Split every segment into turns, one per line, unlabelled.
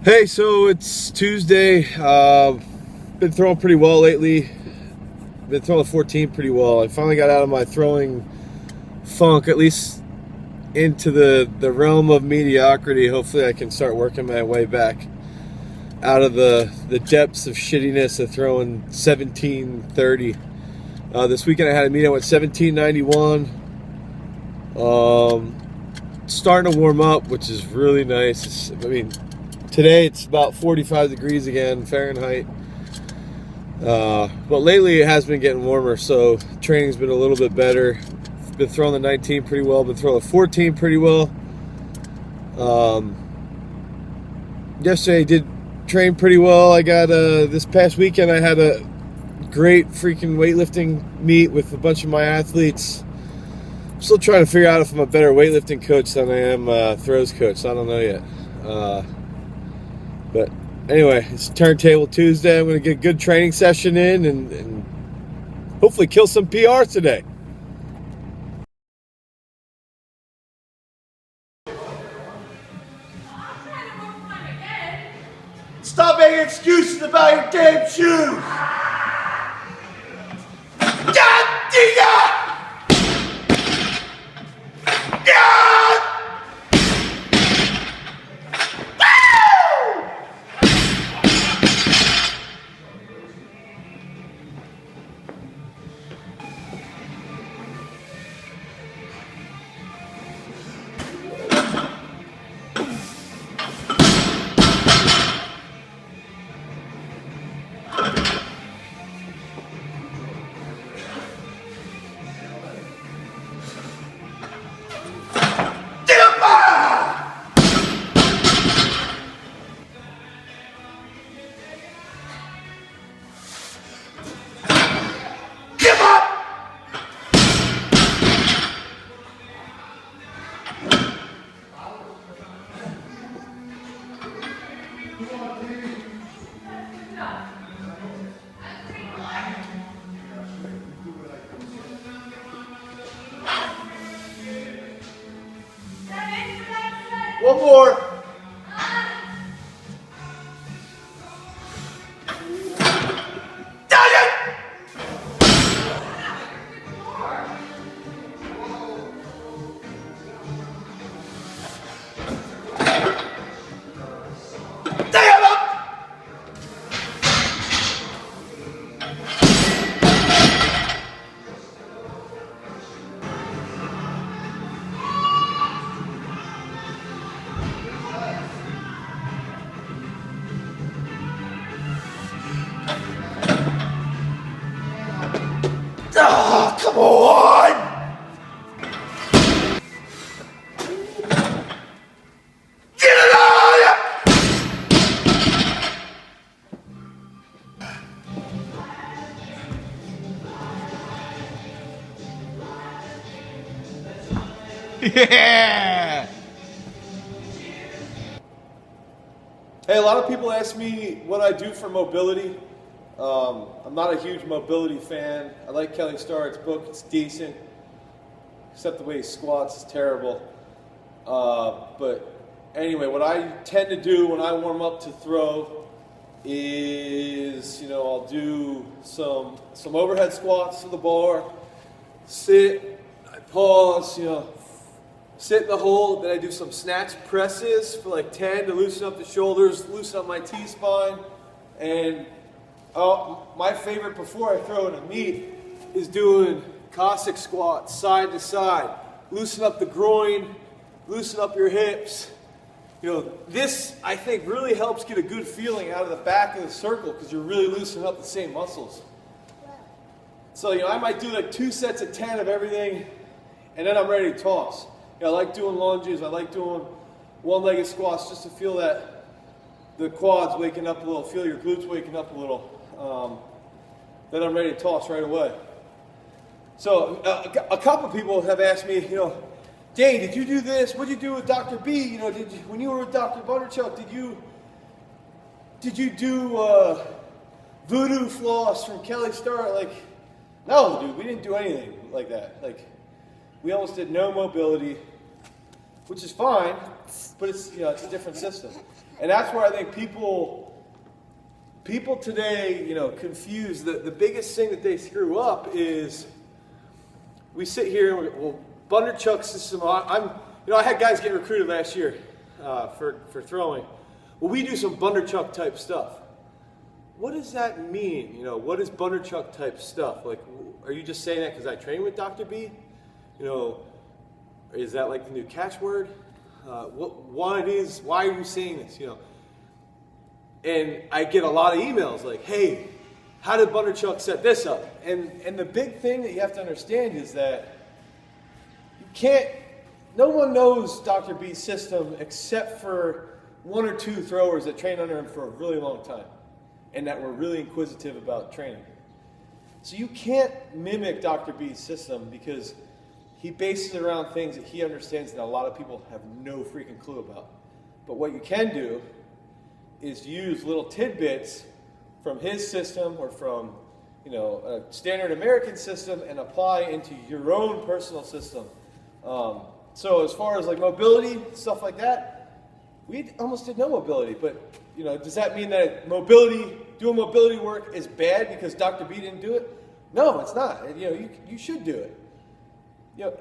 Hey, so it's Tuesday. Been throwing pretty well lately. Been throwing the 14 pretty well. I finally got out of my throwing funk, at least into the realm of mediocrity. Hopefully I can start working my way back out of the depths of shittiness of throwing 1730. This weekend I had a meet. I went 1791. Starting to warm up, which is really nice. Today it's about 45 degrees again, Fahrenheit. But lately it has been getting warmer, so training's been a little bit better. Been throwing the 19 pretty well, been throwing the 14 pretty well. Yesterday I did train pretty well. I got this past weekend I had a great freaking weightlifting meet with a bunch of my athletes. I'm still trying to figure out if I'm a better weightlifting coach than I am throws coach. I don't know yet. But anyway, it's Turntable Tuesday. I'm going to get a good training session in and hopefully kill some PR today.
Stop making excuses about your damn shoes! God damn! God! One more. Ah, come on! Get it on!
Yeah! Hey, a lot of people ask me what I do for mobility. I'm not a huge mobility fan. I like Kelly Starrett's book. It's decent, except the way he squats is terrible. But anyway, what I tend to do when I warm up to throw is, I'll do some overhead squats to the bar, sit, I pause, sit in the hold, then I do some snatch presses for like 10 to loosen up the shoulders, loosen up my T-spine, and my favorite before I throw in a meet is doing Cossack squats side to side. Loosen up the groin, loosen up your hips. This I think really helps get a good feeling out of the back of the circle because you're really loosening up the same muscles. So, I might do like 2 sets of 10 of everything and then I'm ready to toss. I like doing lunges, I like doing one-legged squats just to feel that the quads waking up a little, feel your glutes waking up a little. Then I'm ready to toss right away. So a couple people have asked me, Dane, did you do this? What did you do with Dr. B? When you were with Dr. Butterchuck, did you do voodoo floss from Kelly Starrett? Like, no, dude, we didn't do anything like that. Like, we almost did no mobility. which is fine, but it's it's a different system, and that's where I think people today confuse the biggest thing that they screw up is we sit here and Bunderchuck system. I had guys get recruited last year for throwing. Well, we do some Bunderchuck type stuff. What does that mean? What is Bunderchuck type stuff? Like, are you just saying that because I train with Dr. B? Is that like the new catchword? Why are you saying this? And I get a lot of emails like, hey, how did Bunderchuck set this up? And the big thing that you have to understand is that no one knows Dr. B's system except for one or two throwers that trained under him for a really long time and that were really inquisitive about training. So you can't mimic Dr. B's system because he bases it around things that he understands that a lot of people have no freaking clue about. But what you can do is use little tidbits from his system or from a standard American system and apply into your own personal system. So as far as like mobility, stuff like that, we almost did no mobility, but does that mean that doing mobility work is bad because Dr. B didn't do it? No, it's not. You should do it.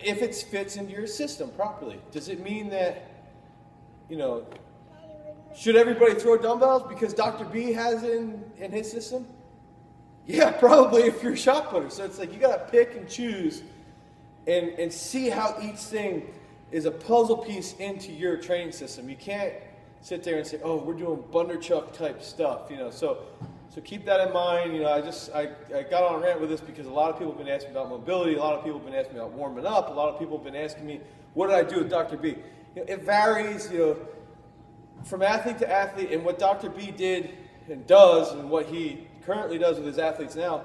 If it fits into your system properly. Does it mean that, should everybody throw dumbbells because Dr. B has it in his system? Yeah, probably if you're a shot putter. So it's like you got to pick and choose and see how each thing is a puzzle piece into your training system. You can't sit there and say, oh, we're doing Bunderchuck type stuff, So keep that in mind. I got on a rant with this because a lot of people have been asking me about mobility. A lot of people have been asking me about warming up. A lot of people have been asking me, what did I do with Dr. B? It varies, from athlete to athlete, and what Dr. B did and does and what he currently does with his athletes now,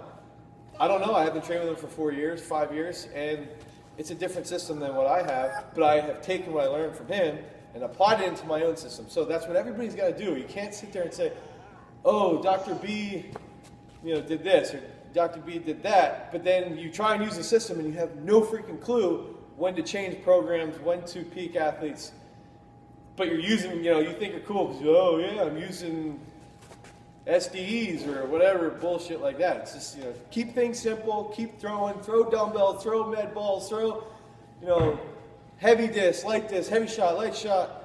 I don't know. I haven't trained with him for 4 years, 5 years, and it's a different system than what I have, but I have taken what I learned from him and applied it into my own system. So that's what everybody's got to do. You can't sit there and say, oh, Dr. B, did this, or Dr. B did that, but then you try and use the system and you have no freaking clue when to change programs, when to peak athletes, but you're using, you think you're cool because, oh yeah, I'm using SDEs or whatever bullshit like that. It's just, keep things simple, keep throwing, throw dumbbells, throw med balls, throw, heavy disc, light disc, heavy shot, light shot,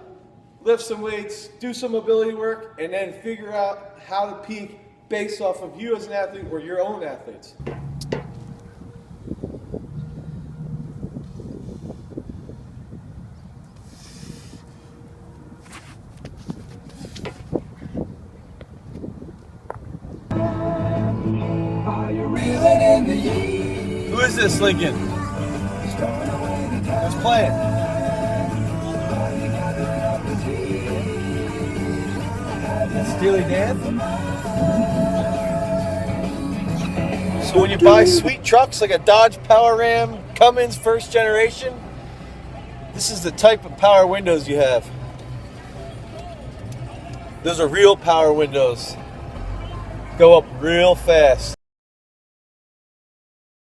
lift some weights, do some mobility work, and then figure out how to peak based off of you as an athlete or your own athletes. Who is this, Lincoln? Who's playing? Steely Dan? So when you buy sweet trucks like a Dodge Power Ram Cummins first generation, this is the type of power windows you have. Those are real power windows. Go up real fast.